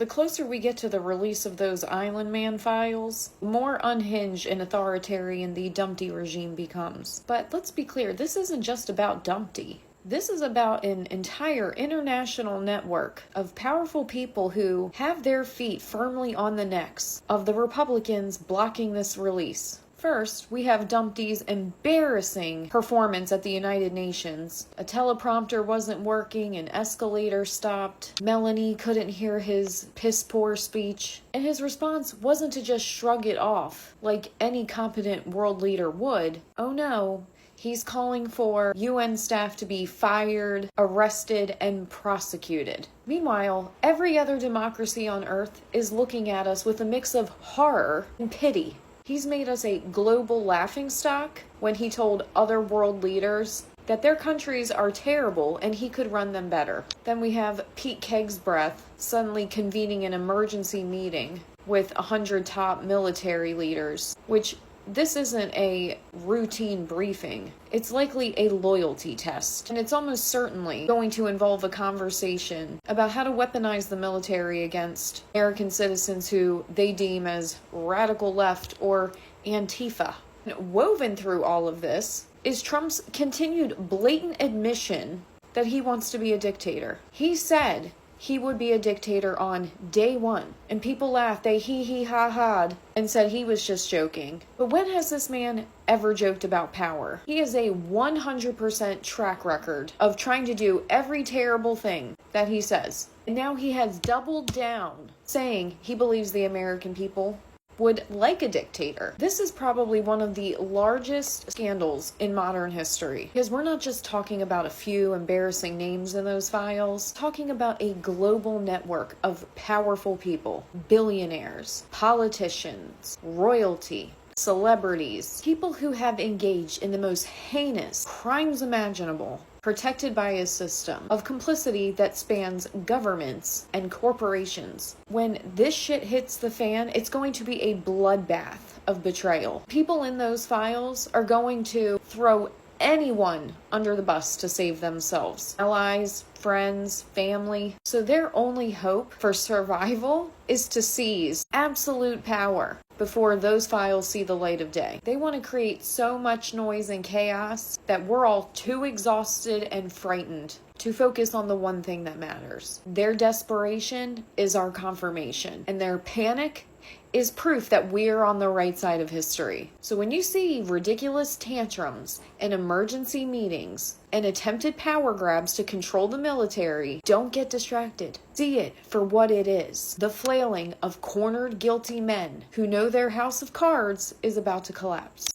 The closer we get to the release of those Island Man files, the more unhinged and authoritarian the Dumpty regime becomes. But let's be clear, this isn't just about Dumpty. This is about an entire international network of powerful people who have their feet firmly on the necks of the Republicans blocking this release. First, we have Dumpty's embarrassing performance at the United Nations. A teleprompter wasn't working, an escalator stopped, Melanie couldn't hear his piss-poor speech, and his response wasn't to just shrug it off like any competent world leader would. Oh no. He's calling for UN staff to be fired, arrested, and prosecuted. Meanwhile, every other democracy on Earth is looking at us with a mix of horror and pity. He's made us a global laughingstock when he told other world leaders that their countries are terrible and he could run them better. Then we have Pete Kegsbreath suddenly convening an emergency meeting with 100 top military leaders, which this isn't a routine briefing. It's likely a loyalty test, and it's almost certainly going to involve a conversation about how to weaponize the military against American citizens who they deem as radical left or Antifa. And woven through all of this is Trump's continued blatant admission that he wants to be a dictator. He said he would be a dictator on day one. And people laughed, they hee-hee-ha-ha'd, and said he was just joking. But when has this man ever joked about power? He has a 100% track record of trying to do every terrible thing that he says. And now he has doubled down, saying he believes the American people would like a dictator. This is probably one of the largest scandals in modern history, because we're not just talking about a few embarrassing names in those files, talking about a global network of powerful people, billionaires, politicians, royalty, celebrities, people who have engaged in the most heinous crimes imaginable, protected by a system of complicity that spans governments and corporations. When this shit hits the fan, it's going to be a bloodbath of betrayal. People in those files are going to throw anyone under the bus to save themselves. Allies, friends, family. So their only hope for survival is to seize absolute power before those files see the light of day. They want to create so much noise and chaos that we're all too exhausted and frightened to focus on the one thing that matters. Their desperation is our confirmation, and their panic is proof that we're on the right side of history. So when you see ridiculous tantrums and emergency meetings and attempted power grabs to control the military, don't get distracted. See it for what it is. The flailing of cornered, guilty men who know their house of cards is about to collapse.